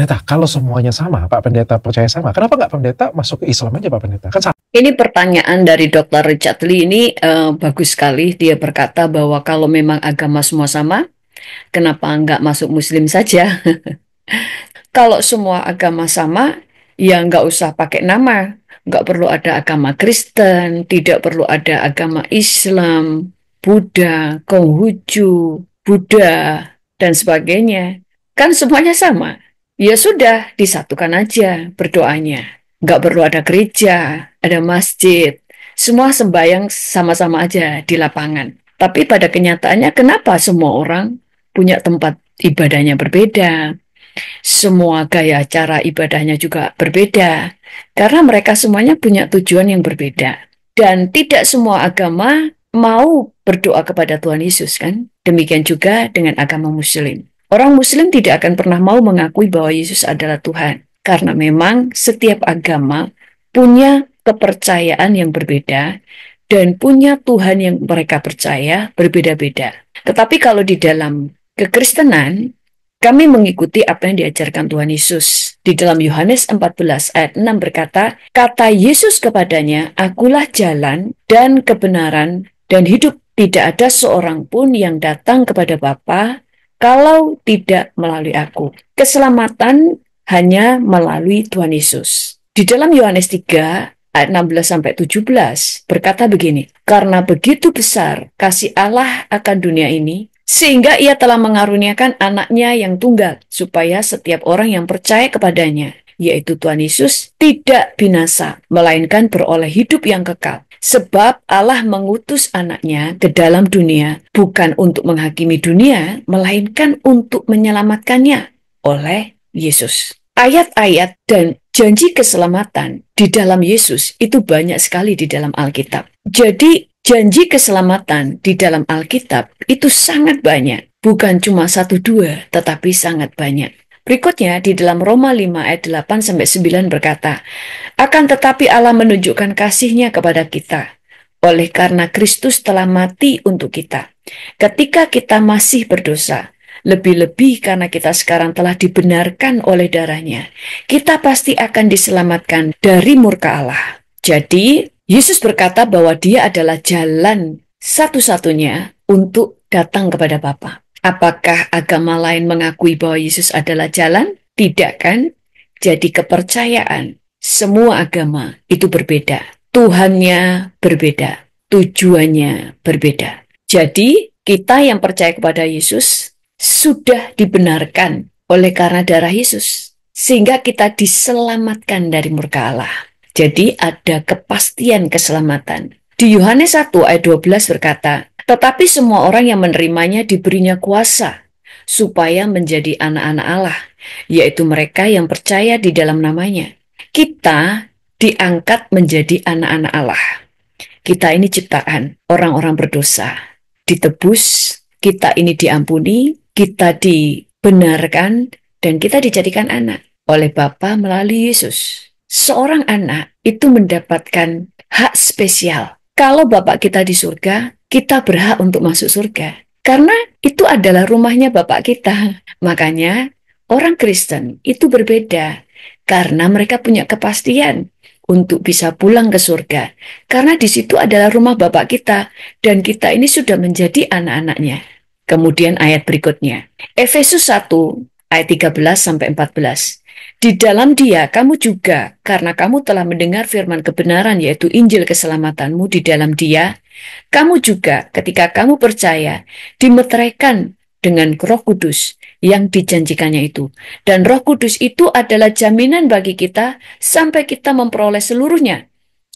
Pendeta, kalau semuanya sama, Pak Pendeta percaya sama, kenapa nggak Pendeta masuk ke Islam aja, Pak Pendeta? Kan sama. Ini pertanyaan dari Dr. Richard Lee ini bagus sekali. Dia berkata bahwa kalau memang agama semua sama, kenapa nggak masuk Muslim saja? Kalau semua agama sama, ya nggak usah pakai nama. Nggak perlu ada agama Kristen, tidak perlu ada agama Islam, Buddha, Konghucu, Buddha, dan sebagainya. Kan semuanya sama. Ya sudah, disatukan aja berdoanya. Nggak perlu ada gereja, ada masjid. Semua sembahyang sama-sama aja di lapangan. Tapi pada kenyataannya, kenapa semua orang punya tempat ibadahnya berbeda? Semua gaya cara ibadahnya juga berbeda. Karena mereka semuanya punya tujuan yang berbeda. Dan tidak semua agama mau berdoa kepada Tuhan Yesus, kan? Demikian juga dengan agama Muslim. Orang Muslim tidak akan pernah mau mengakui bahwa Yesus adalah Tuhan. Karena memang setiap agama punya kepercayaan yang berbeda dan punya Tuhan yang mereka percaya berbeda-beda. Tetapi kalau di dalam kekristenan, kami mengikuti apa yang diajarkan Tuhan Yesus. Di dalam Yohanes 14 ayat 6 berkata, kata Yesus kepadanya, akulah jalan dan kebenaran dan hidup. Tidak ada seorang pun yang datang kepada Bapa kalau tidak melalui aku. Keselamatan hanya melalui Tuhan Yesus. Di dalam Yohanes 3 ayat 16-17 berkata begini, karena begitu besar kasih Allah akan dunia ini, sehingga ia telah mengaruniakan anaknya yang tunggal, supaya setiap orang yang percaya kepadanya, yaitu Tuhan Yesus, tidak binasa, melainkan beroleh hidup yang kekal. Sebab Allah mengutus anaknya ke dalam dunia, bukan untuk menghakimi dunia, melainkan untuk menyelamatkannya oleh Yesus. Ayat-ayat dan janji keselamatan di dalam Yesus itu banyak sekali di dalam Alkitab. Jadi janji keselamatan di dalam Alkitab itu sangat banyak. Bukan cuma 1-2, tetapi sangat banyak. Berikutnya di dalam Roma 5 ayat 8-9 berkata, akan tetapi Allah menunjukkan kasih-Nya kepada kita, oleh karena Kristus telah mati untuk kita. Ketika kita masih berdosa, lebih-lebih karena kita sekarang telah dibenarkan oleh darah-Nya, kita pasti akan diselamatkan dari murka Allah. Jadi, Yesus berkata bahwa Dia adalah jalan satu-satunya untuk datang kepada Bapa. Apakah agama lain mengakui bahwa Yesus adalah jalan? Tidak, kan? Jadi kepercayaan semua agama itu berbeda. Tuhannya berbeda. Tujuannya berbeda. Jadi kita yang percaya kepada Yesus sudah dibenarkan oleh karena darah Yesus. Sehingga kita diselamatkan dari murka Allah. Jadi ada kepastian keselamatan. Di Yohanes 1 ayat 12 berkata, tetapi semua orang yang menerimanya diberinya kuasa supaya menjadi anak-anak Allah, yaitu mereka yang percaya di dalam namanya. Kita diangkat menjadi anak-anak Allah. Kita ini ciptaan orang-orang berdosa. Ditebus, kita ini diampuni, kita dibenarkan, dan kita dijadikan anak oleh Bapa melalui Yesus. Seorang anak itu mendapatkan hak spesial. Kalau Bapak kita di surga, kita berhak untuk masuk surga. Karena itu adalah rumahnya Bapak kita. Makanya orang Kristen itu berbeda. Karena mereka punya kepastian untuk bisa pulang ke surga. Karena di situ adalah rumah Bapak kita. Dan kita ini sudah menjadi anak-anaknya. Kemudian ayat berikutnya. Efesus 1 ayat 13-14. Di dalam Dia kamu juga, karena kamu telah mendengar firman kebenaran, yaitu Injil keselamatanmu di dalam Dia, kamu juga ketika kamu percaya, dimeteraikan dengan Roh Kudus yang dijanjikannya itu. Dan Roh Kudus itu adalah jaminan bagi kita sampai kita memperoleh seluruhnya,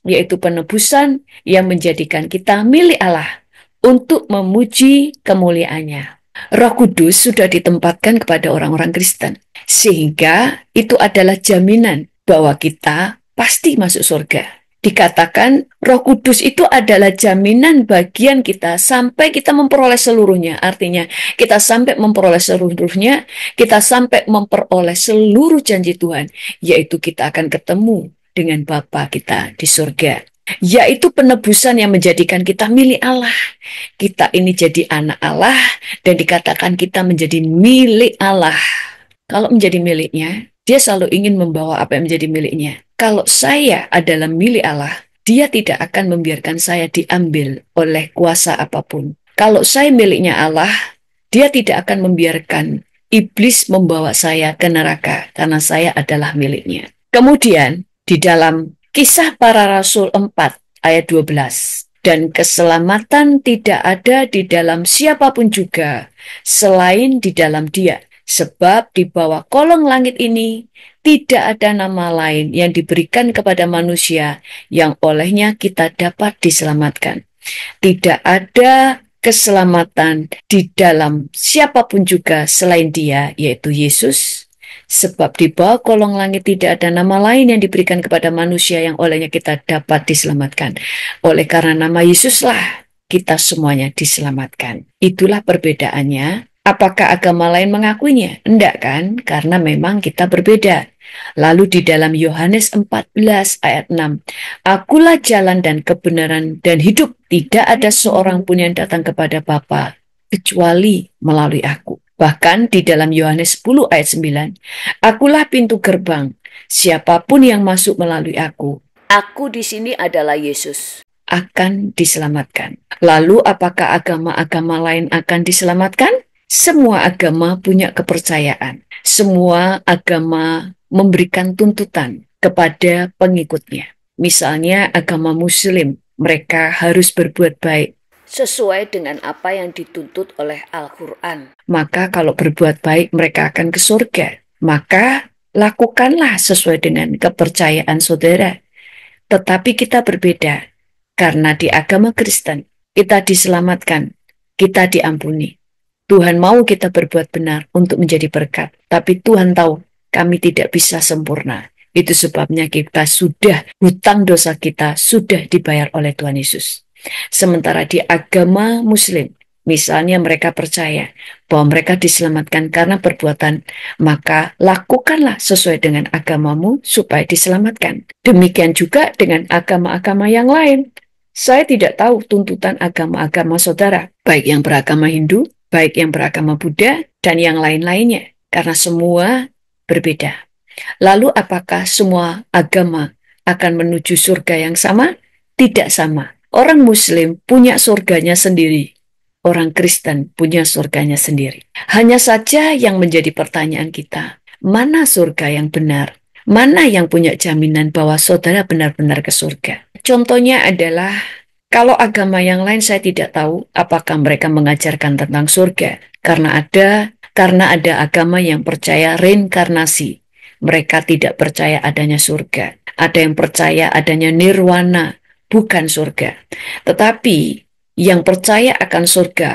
yaitu penebusan yang menjadikan kita milik Allah untuk memuji kemuliaannya. Roh Kudus sudah ditempatkan kepada orang-orang Kristen. Sehingga itu adalah jaminan bahwa kita pasti masuk surga. Dikatakan Roh Kudus itu adalah jaminan bagian kita sampai kita memperoleh seluruhnya. Artinya kita sampai memperoleh seluruhnya, kita sampai memperoleh seluruh janji Tuhan. Yaitu kita akan ketemu dengan Bapa kita di surga. Yaitu penebusan yang menjadikan kita milik Allah. Kita ini jadi anak Allah dan dikatakan kita menjadi milik Allah. Kalau menjadi miliknya, Dia selalu ingin membawa apa yang menjadi miliknya. Kalau saya adalah milik Allah, dia tidak akan membiarkan saya diambil oleh kuasa apapun. Kalau saya miliknya Allah, dia tidak akan membiarkan iblis membawa saya ke neraka karena saya adalah miliknya. Kemudian di dalam Kisah Para Rasul 4 ayat 12, dan keselamatan tidak ada di dalam siapapun juga selain di dalam Dia. Sebab di bawah kolong langit ini tidak ada nama lain yang diberikan kepada manusia yang olehnya kita dapat diselamatkan. Tidak ada keselamatan di dalam siapapun juga selain Dia, yaitu Yesus. Sebab di bawah kolong langit tidak ada nama lain yang diberikan kepada manusia yang olehnya kita dapat diselamatkan. Oleh karena nama Yesuslah kita semuanya diselamatkan. Itulah perbedaannya. Apakah agama lain mengakuinya? Enggak kan? Karena memang kita berbeda. Lalu di dalam Yohanes 14 ayat 6, Akulah jalan dan kebenaran dan hidup. Tidak ada seorang pun yang datang kepada Bapa kecuali melalui aku. Bahkan di dalam Yohanes 10 ayat 9, Akulah pintu gerbang. Siapapun yang masuk melalui aku di sini adalah Yesus, akan diselamatkan. Lalu apakah agama-agama lain akan diselamatkan? Semua agama punya kepercayaan. Semua agama memberikan tuntutan kepada pengikutnya. Misalnya agama Muslim, mereka harus berbuat baik sesuai dengan apa yang dituntut oleh Al-Quran. Maka kalau berbuat baik mereka akan ke surga. Maka lakukanlah sesuai dengan kepercayaan saudara. Tetapi kita berbeda. Karena di agama Kristen, kita diselamatkan, kita diampuni. Tuhan mau kita berbuat benar untuk menjadi berkat. Tapi Tuhan tahu kami tidak bisa sempurna. Itu sebabnya kita hutang dosa kita sudah dibayar oleh Tuhan Yesus. Sementara di agama Muslim, misalnya mereka percaya bahwa mereka diselamatkan karena perbuatan, maka lakukanlah sesuai dengan agamamu supaya diselamatkan. Demikian juga dengan agama-agama yang lain. Saya tidak tahu tuntutan agama-agama saudara, baik yang beragama Hindu, baik yang beragama Buddha, dan yang lain-lainnya, karena semua berbeda. Lalu apakah semua agama akan menuju surga yang sama? Tidak sama. Orang Muslim punya surganya sendiri. Orang Kristen punya surganya sendiri. Hanya saja yang menjadi pertanyaan kita, mana surga yang benar? Mana yang punya jaminan bahwa saudara benar-benar ke surga? Contohnya adalah, kalau agama yang lain saya tidak tahu apakah mereka mengajarkan tentang surga. Karena ada agama yang percaya reinkarnasi. Mereka tidak percaya adanya surga. Ada yang percaya adanya nirwana, bukan surga. Tetapi yang percaya akan surga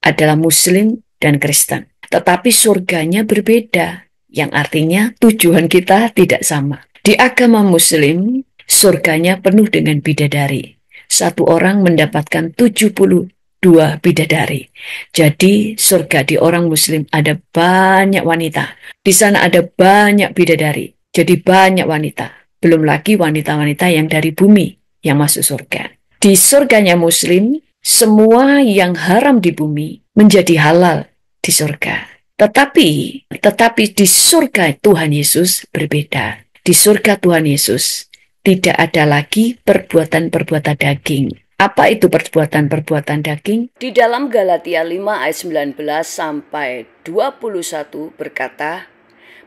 adalah Muslim dan Kristen. Tetapi surganya berbeda, yang artinya tujuan kita tidak sama. Di agama Muslim, surganya penuh dengan bidadari. Satu orang mendapatkan 72 bidadari. Jadi surga di orang Muslim ada banyak wanita. Di sana ada banyak bidadari. Jadi banyak wanita. Belum lagi wanita-wanita yang dari bumi yang masuk surga. Di surganya Muslim, semua yang haram di bumi menjadi halal di surga. Tetapi di surga Tuhan Yesus berbeda. Di surga Tuhan Yesus tidak ada lagi perbuatan-perbuatan daging. Apa itu perbuatan-perbuatan daging? Di dalam Galatia 5 ayat 19 sampai 21 berkata,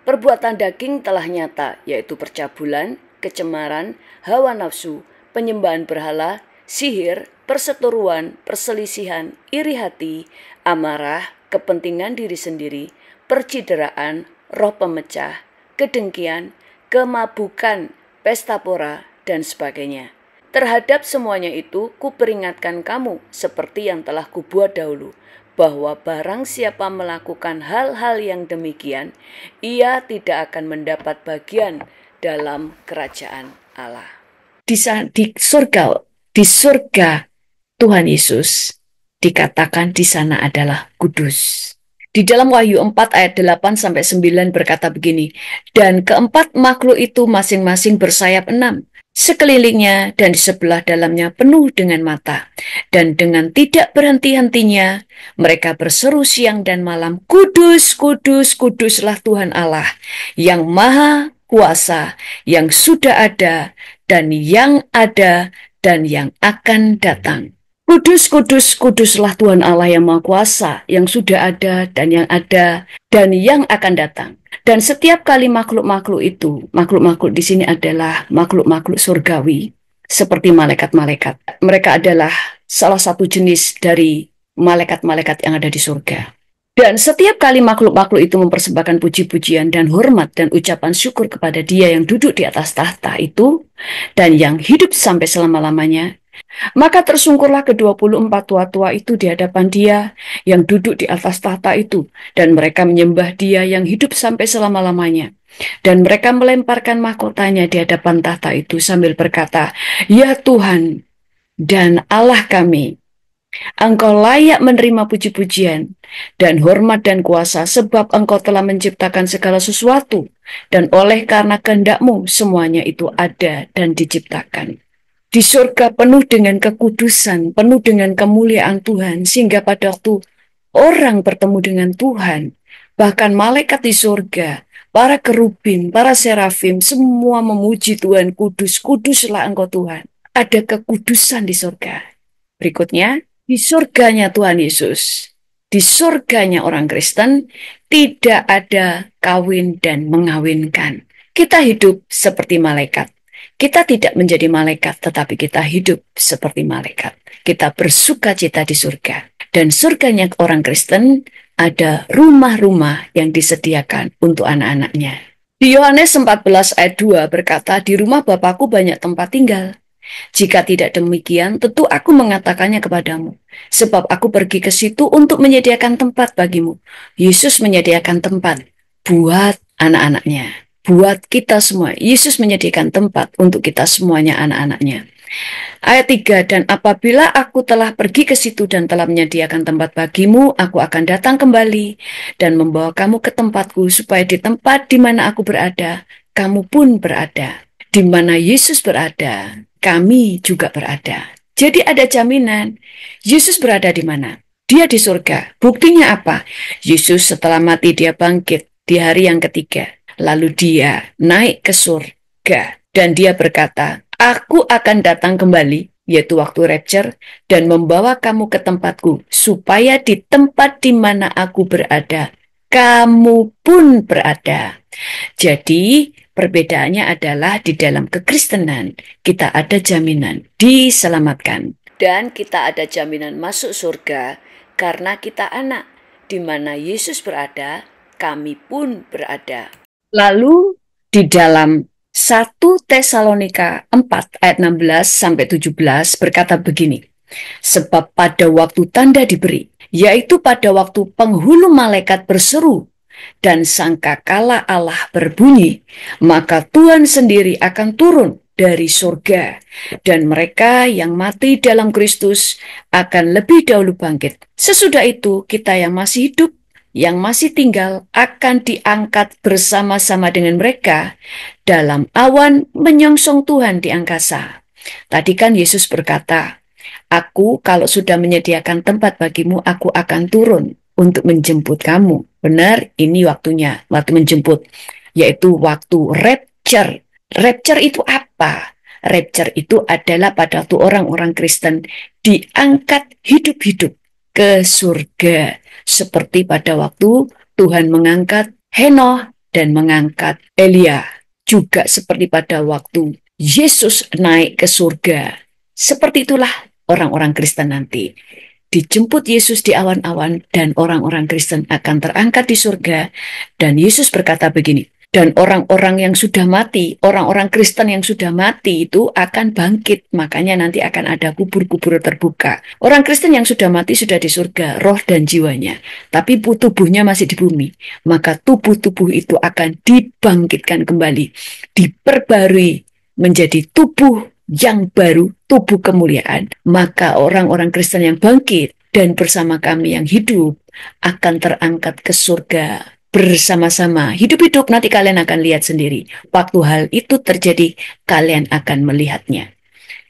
perbuatan daging telah nyata, yaitu percabulan, kecemaran, hawa nafsu, penyembahan berhala, sihir, perseteruan, perselisihan, iri hati, amarah, kepentingan diri sendiri, percideraan, roh pemecah, kedengkian, kemabukan, pesta pora, dan sebagainya. Terhadap semuanya itu, kuperingatkan kamu seperti yang telah kubuat dahulu, bahwa barang siapa melakukan hal-hal yang demikian, ia tidak akan mendapat bagian dalam kerajaan Allah. Di surga Tuhan Yesus dikatakan di sana adalah kudus. Di dalam Wahyu 4 ayat 8 sampai 9 berkata begini, dan keempat makhluk itu masing-masing bersayap 6. Sekelilingnya dan di sebelah dalamnya penuh dengan mata. Dan dengan tidak berhenti-hentinya, mereka berseru siang dan malam, Kudus, kudus, kuduslah Tuhan Allah, yang maha kuasa, yang sudah ada, dan yang akan datang. Kudus, kudus, kuduslah Tuhan Allah yang maha kuasa, yang sudah ada, dan yang akan datang. Dan setiap kali makhluk-makhluk itu, makhluk-makhluk di sini adalah makhluk-makhluk surgawi, seperti malaikat-malaikat. Mereka adalah salah satu jenis dari malaikat-malaikat yang ada di surga. Dan setiap kali makhluk-makhluk itu mempersembahkan puji-pujian dan hormat dan ucapan syukur kepada Dia yang duduk di atas tahta itu, dan yang hidup sampai selama-lamanya, maka tersungkurlah ke-24 tua-tua itu di hadapan Dia yang duduk di atas tahta itu, dan mereka menyembah Dia yang hidup sampai selama-lamanya. Dan mereka melemparkan mahkotanya di hadapan tahta itu sambil berkata, Ya Tuhan dan Allah kami, Engkau layak menerima puji-pujian dan hormat dan kuasa, sebab Engkau telah menciptakan segala sesuatu, dan oleh karena kehendak-Mu semuanya itu ada dan diciptakan. Di surga penuh dengan kekudusan, penuh dengan kemuliaan Tuhan, sehingga pada waktu orang bertemu dengan Tuhan, bahkan malaikat di surga, para kerubim, para serafim, semua memuji Tuhan, kudus, kuduslah Engkau Tuhan. Ada kekudusan di surga. Berikutnya, di surganya Tuhan Yesus, di surganya orang Kristen, tidak ada kawin dan mengawinkan. Kita hidup seperti malaikat. Kita tidak menjadi malaikat, tetapi kita hidup seperti malaikat. Kita bersuka cita di surga. Dan surganya orang Kristen ada rumah-rumah yang disediakan untuk anak-anaknya. Di Yohanes 14 ayat 2 berkata, di rumah Bapakku banyak tempat tinggal. Jika tidak demikian, tentu aku mengatakannya kepadamu. Sebab aku pergi ke situ untuk menyediakan tempat bagimu. Yesus menyediakan tempat buat anak-anaknya. Buat kita semua, Yesus menyediakan tempat untuk kita semuanya anak-anaknya. Ayat 3, dan apabila aku telah pergi ke situ dan telah menyediakan tempat bagimu, aku akan datang kembali dan membawa kamu ke tempatku, supaya di tempat di mana aku berada, kamu pun berada. Di mana Yesus berada, kami juga berada. Jadi ada jaminan, Yesus berada di mana? Dia di surga. Buktinya apa? Yesus setelah mati dia bangkit di hari yang ketiga. Lalu dia naik ke surga dan dia berkata, aku akan datang kembali, yaitu waktu rapture, dan membawa kamu ke tempatku, supaya di tempat di mana aku berada, kamu pun berada. Jadi perbedaannya adalah di dalam kekristenan kita ada jaminan diselamatkan. Dan kita ada jaminan masuk surga karena kita anak. Di mana Yesus berada, kami pun berada. Lalu di dalam 1 Tesalonika 4 ayat 16 sampai 17 berkata begini, sebab pada waktu tanda diberi, yaitu pada waktu penghulu malaikat berseru dan sangkakala Allah berbunyi, maka Tuhan sendiri akan turun dari surga, dan mereka yang mati dalam Kristus akan lebih dahulu bangkit. Sesudah itu kita yang masih hidup, yang masih tinggal akan diangkat bersama-sama dengan mereka dalam awan menyongsong Tuhan di angkasa. Tadi kan Yesus berkata, aku kalau sudah menyediakan tempat bagimu, aku akan turun untuk menjemput kamu. Benar, ini waktunya, waktu menjemput, yaitu waktu rapture. Rapture itu apa? Rapture itu adalah pada waktu orang-orang Kristen diangkat hidup-hidup ke surga. Seperti pada waktu Tuhan mengangkat Henoh dan mengangkat Elia. Juga seperti pada waktu Yesus naik ke surga. Seperti itulah orang-orang Kristen nanti. Dijemput Yesus di awan-awan dan orang-orang Kristen akan terangkat di surga. Dan Yesus berkata begini, dan orang-orang yang sudah mati, orang-orang Kristen yang sudah mati itu akan bangkit. Makanya nanti akan ada kubur-kubur terbuka. Orang Kristen yang sudah mati sudah di surga, roh dan jiwanya. Tapi tubuhnya masih di bumi. Maka tubuh-tubuh itu akan dibangkitkan kembali. Diperbarui menjadi tubuh yang baru, tubuh kemuliaan. Maka orang-orang Kristen yang bangkit dan bersama kami yang hidup akan terangkat ke surga bersama-sama. Hidup-hidup nanti kalian akan lihat sendiri. Waktu hal itu terjadi, kalian akan melihatnya.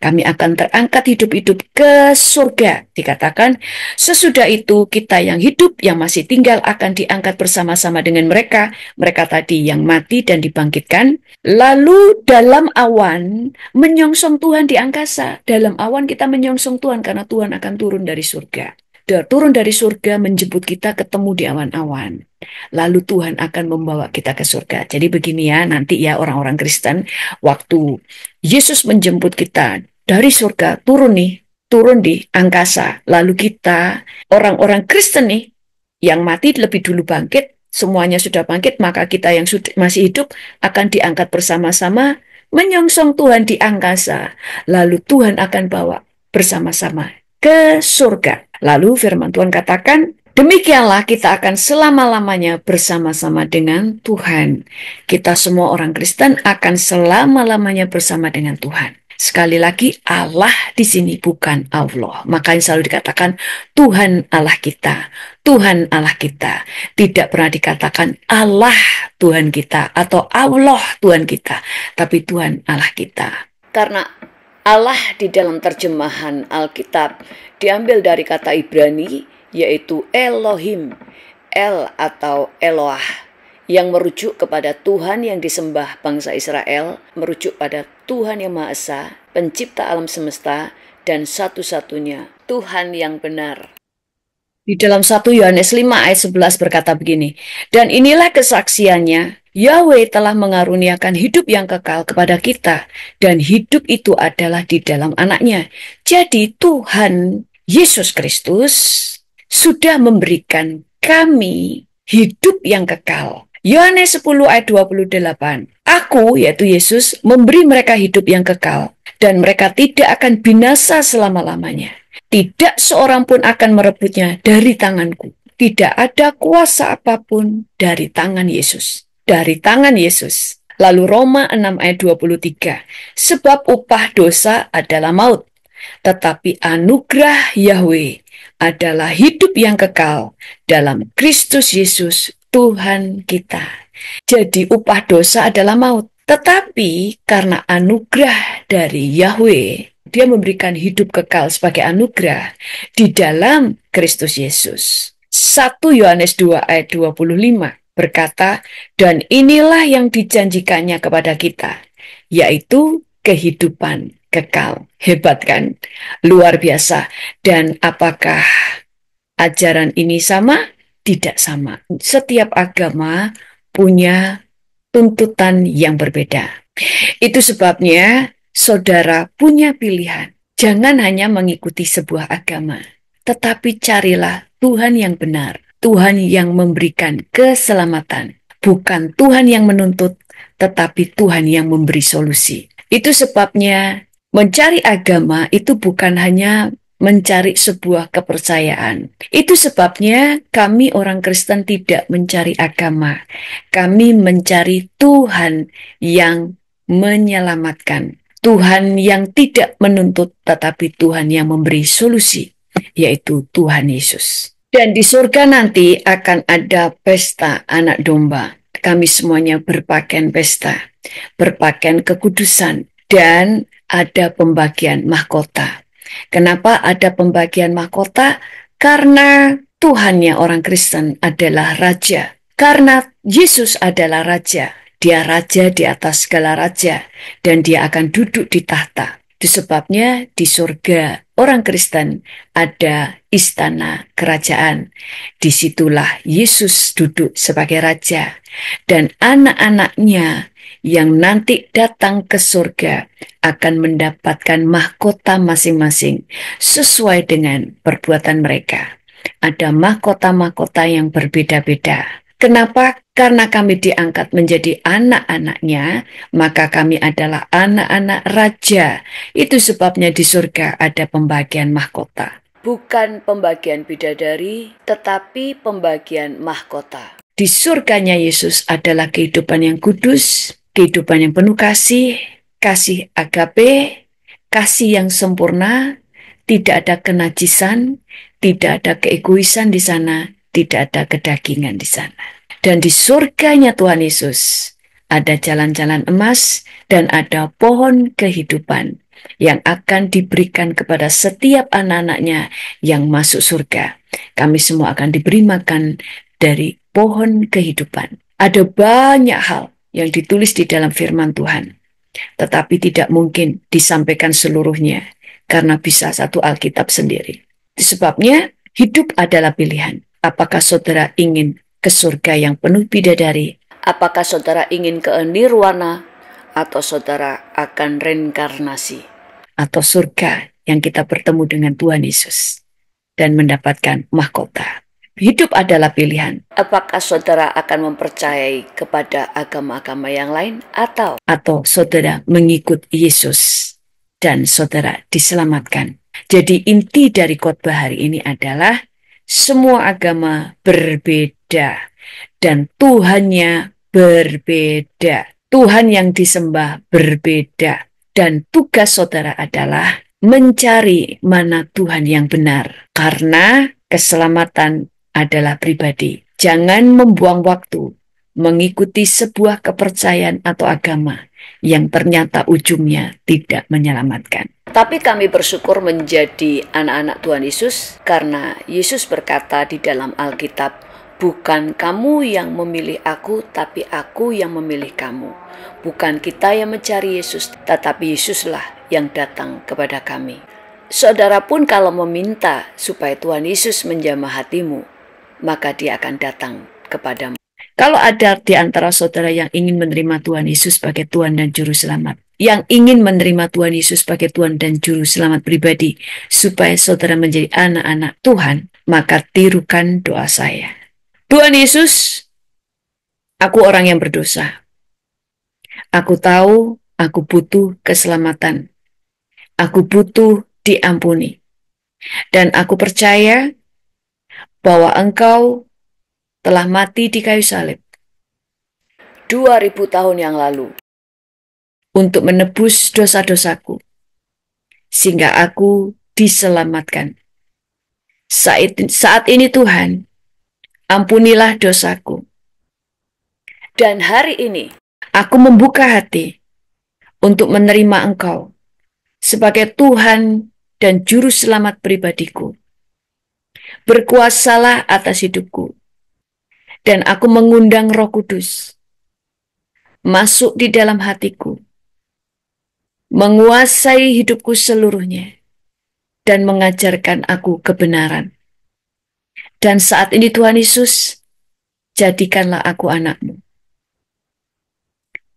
Kami akan terangkat hidup-hidup ke surga. Dikatakan, sesudah itu kita yang hidup, yang masih tinggal akan diangkat bersama-sama dengan mereka. Mereka tadi yang mati dan dibangkitkan. Lalu dalam awan menyongsong Tuhan di angkasa. Dalam awan kita menyongsong Tuhan karena Tuhan akan turun dari surga. Dia turun dari surga menjemput kita ketemu di awan-awan. Lalu Tuhan akan membawa kita ke surga. Jadi begini ya, nanti ya orang-orang Kristen, waktu Yesus menjemput kita dari surga, turun di angkasa. Lalu kita, orang-orang Kristen nih, yang mati lebih dulu bangkit, semuanya sudah bangkit, maka kita yang masih hidup akan diangkat bersama-sama, menyongsong Tuhan di angkasa. Lalu Tuhan akan bawa bersama-sama ke surga. Lalu firman Tuhan katakan, demikianlah kita akan selama-lamanya bersama-sama dengan Tuhan. Kita semua orang Kristen akan selama-lamanya bersama dengan Tuhan. Sekali lagi, Allah di sini bukan Allah. Makanya selalu dikatakan Tuhan Allah kita. Tuhan Allah kita. Tidak pernah dikatakan Allah Tuhan kita atau Allah Tuhan kita. Tapi Tuhan Allah kita. Karena Allah di dalam terjemahan Alkitab diambil dari kata Ibrani, yaitu Elohim, El atau Eloah, yang merujuk kepada Tuhan yang disembah bangsa Israel, merujuk pada Tuhan yang Maha Esa, pencipta alam semesta, dan satu-satunya Tuhan yang benar. Di dalam 1 Yohanes 5 ayat 11 berkata begini, dan inilah kesaksiannya, Yahweh telah mengaruniakan hidup yang kekal kepada kita, dan hidup itu adalah di dalam anaknya. Jadi Tuhan Yesus Kristus sudah memberikan kami hidup yang kekal. Yohanes 10 ayat 28, Aku, yaitu Yesus, memberi mereka hidup yang kekal, dan mereka tidak akan binasa selama-lamanya. Tidak seorang pun akan merebutnya dari tanganku. Tidak ada kuasa apapun dari tangan Yesus. Dari tangan Yesus. Lalu Roma 6 ayat 23. Sebab upah dosa adalah maut. Tetapi anugerah Yahweh adalah hidup yang kekal dalam Kristus Yesus Tuhan kita. Jadi upah dosa adalah maut. Tetapi karena anugerah dari Yahweh, Dia memberikan hidup kekal sebagai anugerah di dalam Kristus Yesus. 1 Yohanes 2 ayat 25 berkata, dan inilah yang dijanjikannya kepada kita, yaitu kehidupan kekal. Hebat kan? Luar biasa. Dan apakah ajaran ini sama? Tidak sama. Setiap agama punya tuntutan yang berbeda. Itu sebabnya saudara punya pilihan. Jangan hanya mengikuti sebuah agama, tetapi carilah Tuhan yang benar, Tuhan yang memberikan keselamatan. Bukan Tuhan yang menuntut, tetapi Tuhan yang memberi solusi. Itu sebabnya mencari agama itu bukan hanya mencari sebuah kepercayaan. Itu sebabnya kami orang Kristen tidak mencari agama. Kami mencari Tuhan yang menyelamatkan. Tuhan yang tidak menuntut, tetapi Tuhan yang memberi solusi, yaitu Tuhan Yesus. Dan di surga nanti akan ada pesta anak domba. Kami semuanya berpakaian pesta, berpakaian kekudusan, dan ada pembagian mahkota. Kenapa ada pembagian mahkota? Karena Tuhannya orang Kristen adalah Raja. Karena Yesus adalah Raja. Dia Raja di atas segala raja. Dan Dia akan duduk di tahta. Itu sebabnya di surga orang Kristen ada istana kerajaan. Disitulah Yesus duduk sebagai Raja. Dan anak-anaknya yang nanti datang ke surga akan mendapatkan mahkota masing-masing sesuai dengan perbuatan mereka. Ada mahkota-mahkota yang berbeda-beda. Kenapa? Karena kami diangkat menjadi anak-anaknya, maka kami adalah anak-anak Raja. Itu sebabnya di surga ada pembagian mahkota. Bukan pembagian bidadari, tetapi pembagian mahkota. Di surganya Yesus adalah kehidupan yang kudus, kehidupan yang penuh kasih, kasih agape, kasih yang sempurna, tidak ada kenajisan, tidak ada keegoisan di sana, tidak ada kedagingan di sana. Dan di surganya Tuhan Yesus ada jalan-jalan emas dan ada pohon kehidupan yang akan diberikan kepada setiap anak-anaknya yang masuk surga. Kami semua akan diberi makan dari pohon kehidupan. Ada banyak hal yang ditulis di dalam firman Tuhan, tetapi tidak mungkin disampaikan seluruhnya karena bisa satu Alkitab sendiri. Sebabnya hidup adalah pilihan. Apakah saudara ingin ke surga yang penuh bidadari? Apakah saudara ingin ke nirwana? Atau saudara akan reinkarnasi? Atau surga yang kita bertemu dengan Tuhan Yesus dan mendapatkan mahkota? Hidup adalah pilihan. Apakah saudara akan mempercayai kepada agama-agama yang lain atau saudara mengikut Yesus dan saudara diselamatkan? Jadi inti dari khotbah hari ini adalah semua agama berbeda dan Tuhannya berbeda. Tuhan yang disembah berbeda dan tugas saudara adalah mencari mana Tuhan yang benar karena keselamatan adalah pribadi. Jangan membuang waktu mengikuti sebuah kepercayaan atau agama yang ternyata ujungnya tidak menyelamatkan. Tapi kami bersyukur menjadi anak-anak Tuhan Yesus karena Yesus berkata di dalam Alkitab, bukan kamu yang memilih aku, tapi aku yang memilih kamu. Bukan kita yang mencari Yesus, tetapi Yesuslah yang datang kepada kami. Saudara pun kalau meminta supaya Tuhan Yesus menjamah hatimu, maka dia akan datang kepadamu. Kalau ada di antara saudara yang ingin menerima Tuhan Yesus sebagai Tuhan dan Juru Selamat, yang ingin menerima Tuhan Yesus sebagai Tuhan dan Juru Selamat pribadi, supaya saudara menjadi anak-anak Tuhan, maka tirukan doa saya. Tuhan Yesus, aku orang yang berdosa. Aku tahu aku butuh keselamatan. Aku butuh diampuni. Dan aku percaya bahwa Engkau telah mati di kayu salib 2000 tahun yang lalu untuk menebus dosa-dosaku, sehingga aku diselamatkan. Saat ini Tuhan, ampunilah dosaku. Dan hari ini, aku membuka hati untuk menerima Engkau sebagai Tuhan dan Juru Selamat pribadiku. Berkuasalah atas hidupku. Dan aku mengundang Roh Kudus masuk di dalam hatiku, menguasai hidupku seluruhnya, dan mengajarkan aku kebenaran. Dan saat ini Tuhan Yesus, jadikanlah aku anak-Mu.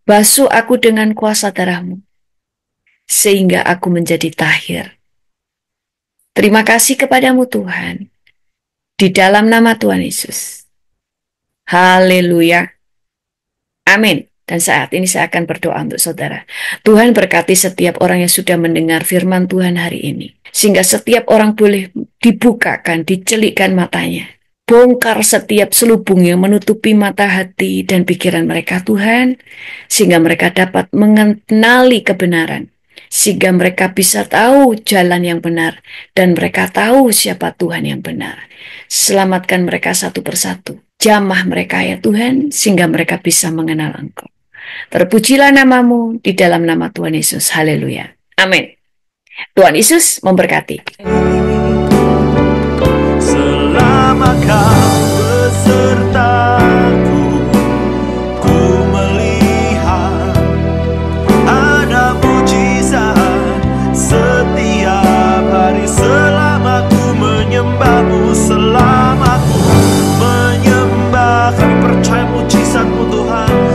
Basuh aku dengan kuasa darah-Mu, sehingga aku menjadi tahir. Terima kasih kepadamu Tuhan, di dalam nama Tuhan Yesus. Haleluya. Amin. Dan saat ini saya akan berdoa untuk saudara. Tuhan berkati setiap orang yang sudah mendengar firman Tuhan hari ini. Sehingga setiap orang boleh dibukakan, dicelikkan matanya. Bongkar setiap selubung yang menutupi mata hati dan pikiran mereka Tuhan. Sehingga mereka dapat mengenali kebenaran. Sehingga mereka bisa tahu jalan yang benar. Dan mereka tahu siapa Tuhan yang benar. Selamatkan mereka satu persatu. Jamah mereka ya Tuhan, sehingga mereka bisa mengenal Engkau. Terpujilah namamu di dalam nama Tuhan Yesus. Haleluya. Amin. Tuhan Yesus memberkati. Selama kau besertaku, ku melihat ada mujizat setiap hari. Selama ku menyembahmu, selama ku menyembah, kami percaya mujizatmu Tuhan.